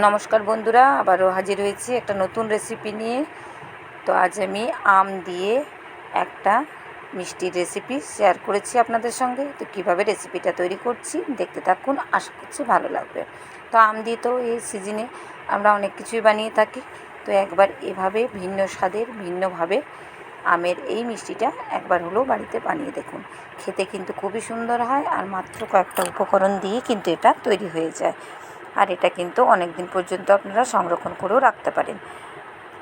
নমস্কার বন্ধুরা, আবারও হাজির হয়েছি একটা নতুন রেসিপি নিয়ে। তো আজ আমি আম দিয়ে একটা মিষ্টির রেসিপি শেয়ার করেছি আপনাদের সঙ্গে। তো কীভাবে রেসিপিটা তৈরি করছি দেখতে থাকুন, আশা করছি ভালো লাগবে। তো আম দিয়ে তো এই সিজনে আমরা অনেক কিছুই বানিয়ে থাকি। তো একবার এভাবে ভিন্ন স্বাদের ভিন্নভাবে আমের এই মিষ্টিটা একবার হলেও বাড়িতে বানিয়ে দেখুন। খেতে কিন্তু খুবই সুন্দর হয়, আর মাত্র কয়েকটা উপকরণ দিয়ে কিন্তু এটা তৈরি হয়ে যায়। আর এটা কিন্তু অনেক দিন পর্যন্ত আপনারা সংরক্ষণ করেও রাখতে পারেন।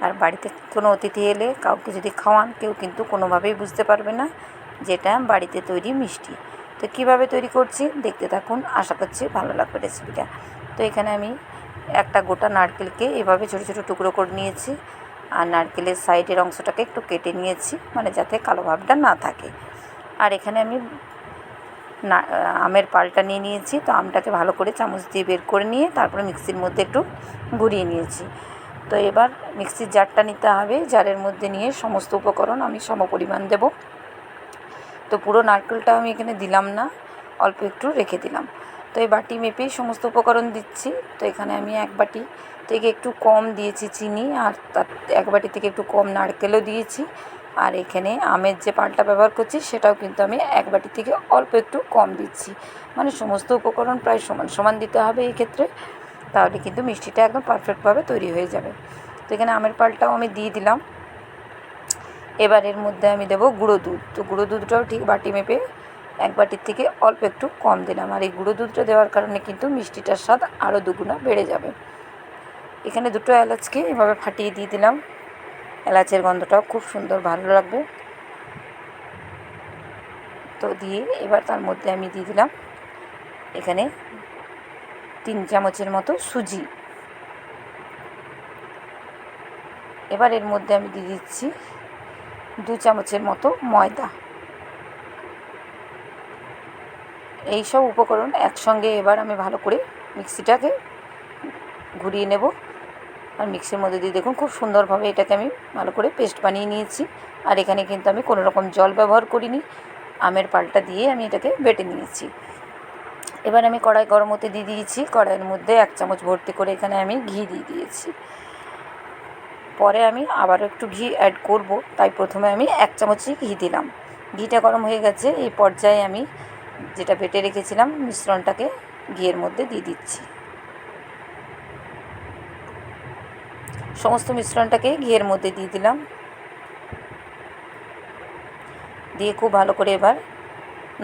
আর বাড়িতে কোনো অতিথি এলে কাউকে যদি খাওয়ান, কেউ কিন্তু কোনোভাবেই বুঝতে পারবে না যে এটা বাড়িতে তৈরি মিষ্টি। তো কীভাবে তৈরি করছি দেখতে থাকুন, আশা করছি ভালো লাগবে রেসিপিটা। তো এখানে আমি একটা গোটা নারকেলকে এভাবে ছোটো ছোটো টুকরো করে নিয়েছি, আর নারকেলের সাইডের অংশটাকে একটু কেটে নিয়েছি, মানে যাতে কালো ভাবটা না থাকে। আর এখানে আমি আমের পাল্টা নিয়ে নিয়েছি। তো আমটাকে ভালো করে চামচ দিয়ে বের করে নিয়ে তারপরে মিক্সির মধ্যে একটু ঘুরিয়ে নিয়েছি। তো এবার মিক্সির জারটা নিতে হবে, জারের মধ্যে নিয়ে সমস্ত উপকরণ আমি সমপরিমাণ দেব। তো পুরো নারকেলটা আমি এখানে দিলাম না, অল্প একটু রেখে দিলাম। তো এই বাটি মেপেই সমস্ত উপকরণ দিচ্ছি। তো এখানে আমি এক বাটি থেকে একটু কম দিয়েছি চিনি, আর তার এক বাটি থেকে একটু কম নারকেলও দিয়েছি। আর এখানে আমের যে পাল্টা ব্যবহার করছি সেটাও কিন্তু আমি এক বাটি থেকে অল্প একটু কম দিচ্ছি, মানে সমস্ত উপকরণ প্রায় সমান সমান দিতে হবে এই ক্ষেত্রে, তাহলে কিন্তু মিষ্টিটা একদম পারফেক্টভাবে তৈরি হয়ে যাবে। তো এখানে আমের পাল্টাও আমি দিয়ে দিলাম। এবার এর মধ্যে আমি দেবো গুঁড়ো দুধ। তো গুঁড়ো দুধটাও ঠিক বাটি মেপে এক বাটির থেকে অল্প একটু কম দিলাম। আর এই গুঁড়ো দুধটা দেওয়ার কারণে কিন্তু মিষ্টিটার স্বাদ আরও দুগুণা বেড়ে যাবে। এখানে দুটো এলাচকে এভাবে ফাটিয়ে দিয়ে দিলাম, এলাচের গন্ধটাও খুব সুন্দর ভালো লাগবে। তো দিয়ে এবার তার মধ্যে আমি দিয়ে দিলাম এখানে 3 চামচের মতো সুজি। এবার এর মধ্যে আমি দিয়ে দিচ্ছি 2 চামচের মতো ময়দা। এই সব উপকরণ একসঙ্গে এবার আমি ভালো করে মিক্সিটাকে ঘুরিয়ে নেব। আর মিক্সির মধ্যে দিয়ে দেখুন খুব সুন্দরভাবে এটাকে আমি ভালো করে পেস্ট বানিয়ে নিয়েছি। আর এখানে কিন্তু আমি কোনো রকম জল ব্যবহার করিনি, আমের পাল্টা দিয়ে আমি এটাকে বেটে নিয়েছি। এবার আমি কড়াই গরম হতে দিয়ে দিয়েছি। কড়াইয়ের মধ্যে 1 চামচ ভর্তি করে এখানে আমি ঘি দিয়ে দিয়েছি। পরে আমি আবারও একটু ঘি অ্যাড করব, তাই প্রথমে আমি 1 চামচই ঘি দিলাম। ঘিটা গরম হয়ে গেছে, এই পর্যায়ে আমি যেটা বেটে রেখেছিলাম মিশ্রণটাকে ঘিয়ের মধ্যে দিয়ে দিচ্ছি। সমস্ত মিশ্রণটাকে ঘিয়ের মধ্যে দিয়ে দিলাম, দিয়ে খুব ভালো করে এবার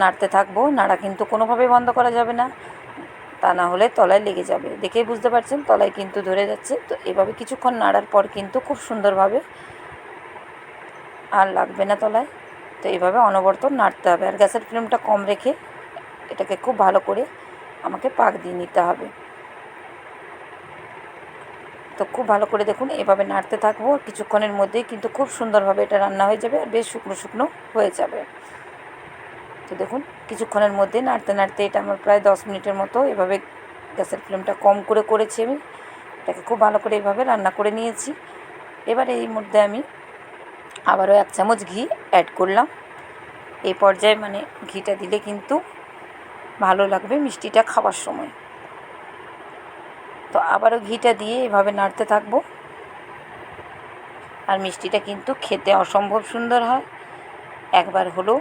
নাড়তে থাকবো। নাড়া কিন্তু কোনোভাবে বন্ধ করা যাবে না, তা না হলে তলায় লেগে যাবে। দেখেই বুঝতে পারছেন তলায় কিন্তু ধরে যাচ্ছে। তো এভাবে কিছুক্ষণ নাড়ার পর কিন্তু খুব সুন্দরভাবে আর লাগবে না তলায়। তো এইভাবে অনবরত নাড়তে হবে, আর গ্যাসের ফ্লেমটা কম রেখে এটাকে খুব ভালো করে আমাকে পাক দিয়ে নিতে হবে। তো খুব ভালো করে দেখুন এভাবে নাড়তে থাকবো, কিছুক্ষণের মধ্যেই কিন্তু খুব সুন্দরভাবে এটা রান্না হয়ে যাবে, আর বেশ শুকনো শুকনো হয়ে যাবে। তো দেখুন কিছুক্ষণের মধ্যে নাড়তে নাড়তে এটা আমার প্রায় 10 মিনিটের মতো এভাবে গ্যাসের ফ্লেমটা কম করে করেছি আমি। এটাকে খুব ভালো করে এইভাবে রান্না করে নিয়েছি। এবার এই মধ্যে আমি আবারও 1 চামচ ঘি অ্যাড করলাম। এই পর্যায়ে মানে ঘিটা দিলে কিন্তু ভালো লাগবে মিষ্টিটা খাওয়ার সময়। তো আবারও ঘিটা দিয়ে এভাবে নাড়তে থাকবো। আর মিষ্টিটা কিন্তু খেতে অসম্ভব সুন্দর হয়। একবার হলো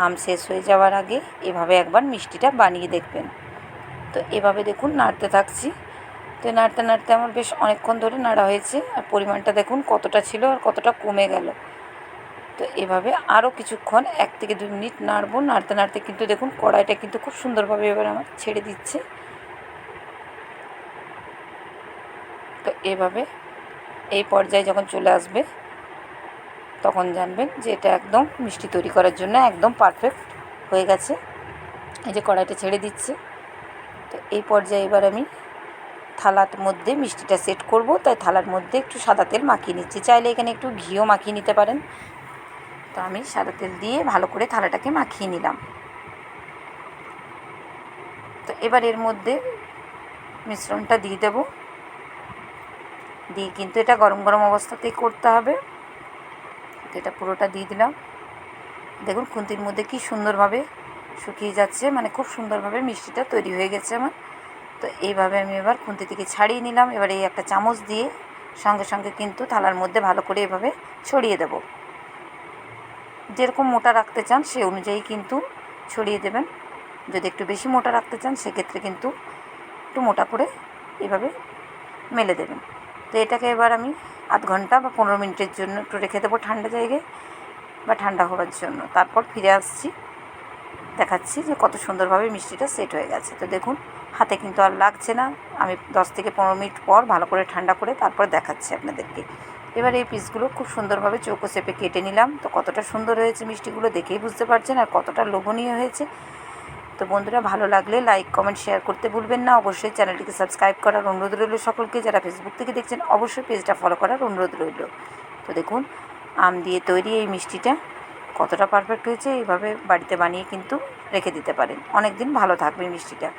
আম শেষ হয়ে যাওয়ার আগে এভাবে একবার মিষ্টিটা বানিয়ে দেখবেন। তো এভাবে দেখুন নাড়তে থাকছি। তো নাড়তে নাড়তে আমার বেশ অনেকক্ষণ ধরে নাড়া হয়েছে, আর পরিমাণটা দেখুন কতটা ছিল আর কতটা কমে গেল। তো এভাবে আরও কিছুক্ষণ 1 থেকে 2 মিনিট নাড়বো। নাড়তে নাড়তে কিন্তু দেখুন কড়াইটা কিন্তু খুব সুন্দরভাবে এবার আমার ছেড়ে দিচ্ছে। তো এভাবে এই পর্যায়ে যখন চলে আসবে তখন জানবেন যে এটা একদম মিষ্টি তৈরি করার জন্য একদম পারফেক্ট হয়ে গেছে। এই যে কড়াইটা ছেড়ে দিচ্ছে। তো এই পর্যায়ে এবার আমি থালার মধ্যে মিষ্টিটা সেট করব, তাই থালার মধ্যে একটু সাদা তেল মাখিয়ে নিচ্ছি। চাইলে এখানে একটু ঘিও মাখিয়ে নিতে পারেন। তো আমি সাদা তেল দিয়ে ভালো করে থালাটাকে মাখিয়ে নিলাম। তো এবার এর মধ্যে মিশ্রণটা দিয়ে দেব, দিয়ে কিন্তু এটা গরম গরম অবস্থাতেই করতে হবে। তো এটা পুরোটা দিয়ে দিলাম। দেখুন খুন্তির মধ্যে কি সুন্দরভাবে শুকিয়ে যাচ্ছে, মানে খুব সুন্দরভাবে মিষ্টিটা তৈরি হয়ে গেছে আমার। তো তো এইভাবে আমি এবার খুন্তি থেকে ছাড়িয়ে নিলাম। এবার এই একটা চামচ দিয়ে সঙ্গে সঙ্গে কিন্তু থালার মধ্যে ভালো করে এভাবে ছড়িয়ে দেব। যেরকম মোটা রাখতে চান সেই অনুযায়ী কিন্তু ছড়িয়ে দেবেন। যদি একটু বেশি মোটা রাখতে চান সেক্ষেত্রে কিন্তু একটু মোটা করে এভাবে মেলে দেবেন। তো এটাকে এবার আমি আধ ঘন্টা বা 15 মিনিটের জন্য একটু রেখে দেবো ঠান্ডা জায়গায় বা ঠান্ডা হওয়ার জন্য। তারপর ফিরে আসছি, দেখাচ্ছি যে কত সুন্দরভাবে মিষ্টিটা সেট হয়ে গেছে। তো দেখুন হাতে কিন্তু আর লাগছে না। আমি 10 থেকে 15 মিনিট পর ভালো করে ঠান্ডা করে তারপর দেখাচ্ছি আপনাদেরকে। এবার এই পিসগুলো খুব সুন্দরভাবে চৌকো শেপে কেটে নিলাম। তো কতটা সুন্দর হয়েছে মিষ্টিগুলো দেখেই বুঝতে পারছেন আর কতটা লোভনীয় হয়েছে। তো বন্ধুরা, ভালো লাগলে লাইক কমেন্ট শেয়ার করতে ভুলবেন না। অবশ্যই চ্যানেলটিকে সাবস্ক্রাইব করার অনুরোধ রইল সকলকে। যারা ফেসবুক থেকে দেখছেন অবশ্যই পেজটা ফলো করার অনুরোধ রইল। তো দেখুন আম দিয়ে তৈরি এই মিষ্টিটা কতটা পারফেক্ট হয়েছে। এইভাবে বাড়িতে বানিয়ে কিন্তু রেখে দিতে পারেন, অনেক দিন ভালো থাকবে মিষ্টিটা।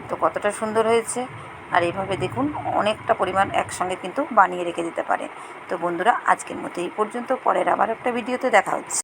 তো কতটা সুন্দর হয়েছে। আর এইভাবে দেখুন অনেকটা পরিমাণ একসঙ্গে কিন্তু বানিয়ে রেখে দিতে পারেন। তো বন্ধুরা, আজকের মতো এই পর্যন্ত। পরের আবার একটা ভিডিওতে দেখা হচ্ছে।